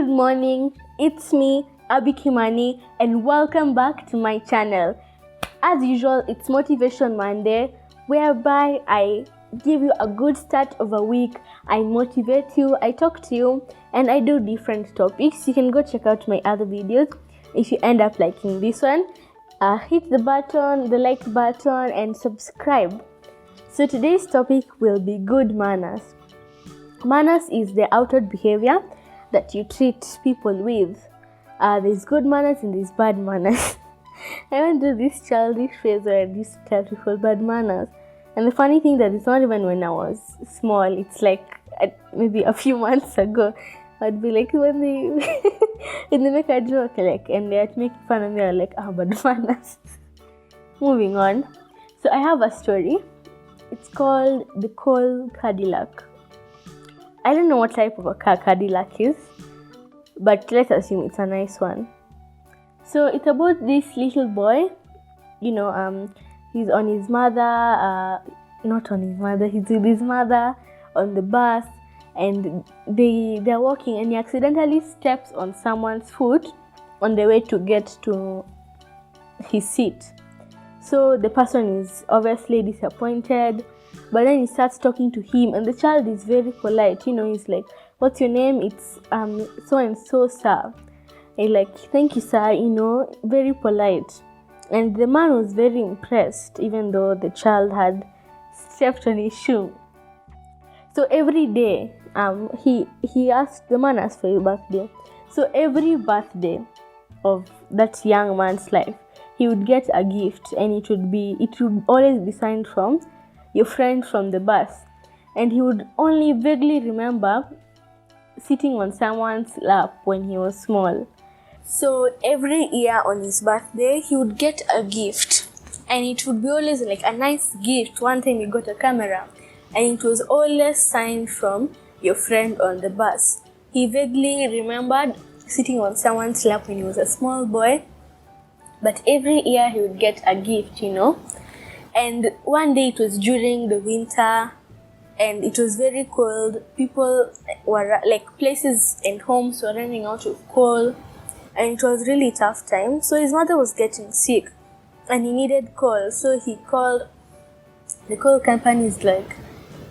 Good morning, it's me, Abby Kimani, and welcome back to my channel. As usual, it's Motivation Monday, whereby I give you a good start of a week, I motivate you, I talk to you, and I do different topics. You can go check out my other videos if you end up liking this one. Hit the like button, and subscribe. So today's topic will be good manners. Manners is the outward behavior that you treat people with. There's good manners and there's bad manners. I went through this childish phase where I used to tell people bad manners. And the funny thing that it's not even when I was small. It's like maybe a few months ago. I'd be like, when they make a joke, like, and they'd make fun of me, I'm like, bad manners. Moving on. So I have a story. It's called the Coal Cadillac. I don't know what type of a car Cadillac is, but let's assume it's a nice one. So it's about this little boy, he's on his mother, not on his mother, he's with his mother on the bus, and they're walking, and he accidentally steps on someone's foot on the way to get to his seat. So the person is obviously disappointed, but then he starts talking to him, and the child is very polite. He's like, "What's your name?" It's so and so, sir. And like, "Thank you, sir." Very polite. And the man was very impressed, even though the child had stepped on his shoe. So every day, the man asked for his birthday. So every birthday of that young man's life, he would get a gift, and it would always be signed from your friend from the bus. And he would only vaguely remember sitting on someone's lap when he was small. So every year on his birthday, he would get a gift, and it would be always like a nice gift. One time he got a camera, and it was always signed from your friend on the bus. He vaguely remembered sitting on someone's lap when he was a small boy, but every year he would get a gift, And one day it was during the winter, and it was very cold. People were places and homes were running out of coal, and it was really tough time. So his mother was getting sick, and he needed coal. So he called the coal company. Is like,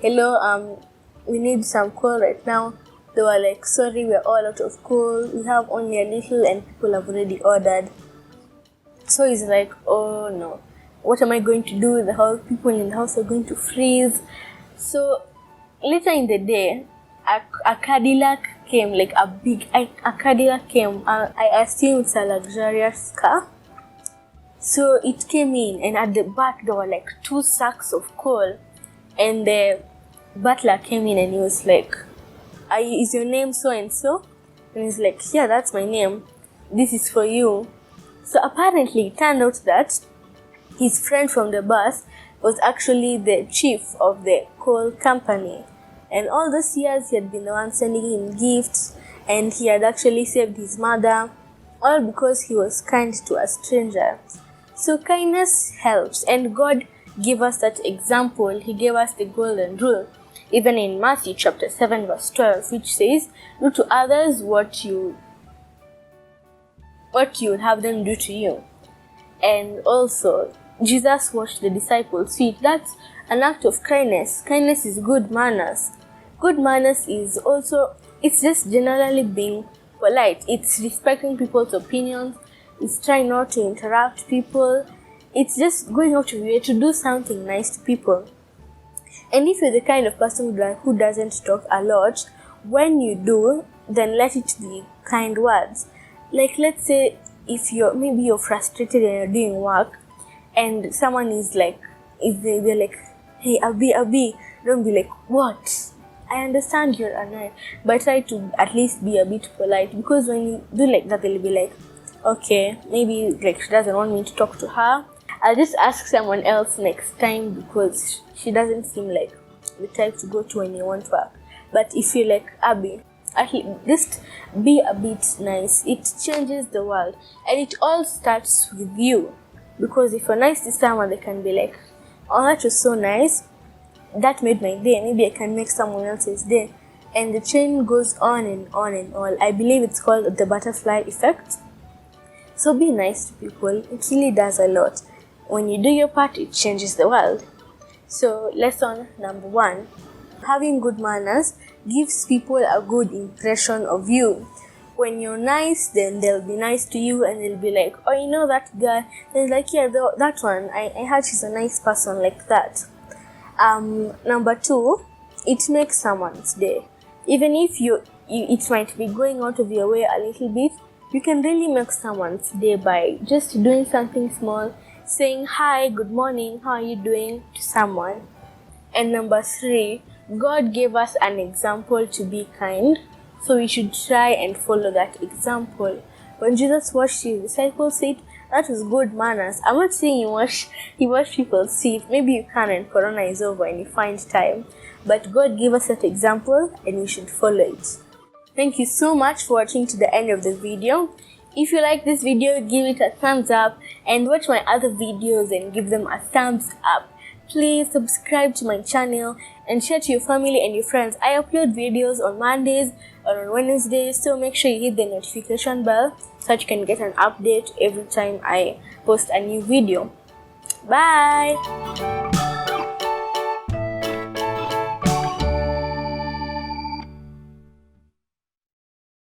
"Hello, we need some coal right now." They were like, "Sorry, we're all out of coal. We have only a little, and people have already ordered." So he's like, "Oh no. What am I going to do? The house, people in the house are going to freeze." So later in the day, a Cadillac came, like a Cadillac came. I assume it's a luxurious car. So it came in, and at the back there were like 2 sacks of coal. And the butler came in, and he was like, "Is your name so and so?" And he's like, "Yeah, that's my name. This is for you." So apparently it turned out that his friend from the bus was actually the chief of the coal company. And all those years he had been the one sending him gifts, and he had actually saved his mother, all because he was kind to a stranger. So kindness helps, and God gave us that example. He gave us the golden rule, even in Matthew chapter 7 verse 12, which says, "Do to others what you would have them do to you." And also, Jesus washed the disciples' feet. That's an act of kindness. Kindness is good manners. Good manners is also, it's just generally being polite. It's respecting people's opinions. It's trying not to interrupt people. It's just going out of your way to do something nice to people. And if you're the kind of person who doesn't talk a lot, when you do, then let it be kind words. Like, let's say if you're frustrated and you're doing work, and someone is like, they're like, "Hey, Abby," don't be like, "What? I understand you're annoyed," but try to at least be a bit polite, because when you do like that, they'll be like, "Okay, maybe like she doesn't want me to talk to her. I'll just ask someone else next time, because she doesn't seem like the type to go to when you want work." But if you're like Abby, just be a bit nice. It changes the world, and it all starts with you. Because if you're nice to someone, they can be like, "Oh, that was so nice. That made my day. Maybe I can make someone else's day." and the chain goes on and on and on. I believe it's called the butterfly effect. So be nice to people. It really does a lot. When you do your part, it changes the world. So lesson number 1, having good manners gives people a good impression of you. When you're nice, then they'll be nice to you and they'll be like, oh, you know that girl? They're like, yeah, that one. I heard she's a nice person, like that. Number 2, it makes someone's day. Even if it might be going out of your way a little bit, you can really make someone's day by just doing something small, saying hi, good morning, how are you doing to someone. And number 3, God gave us an example to be kind, so we should try and follow that example. When Jesus washed his disciples' feet, that was good manners. I'm not saying he washed people's feet. Maybe you can and Corona is over and you find time. But God gave us that example and we should follow it. Thank you so much for watching to the end of the video. If you like this video, give it a thumbs up and watch my other videos and give them a thumbs up. Please subscribe to my channel and share to your family and your friends. I upload videos on Mondays or on Wednesdays, so make sure you hit the notification bell so that you can get an update every time I post a new video. Bye!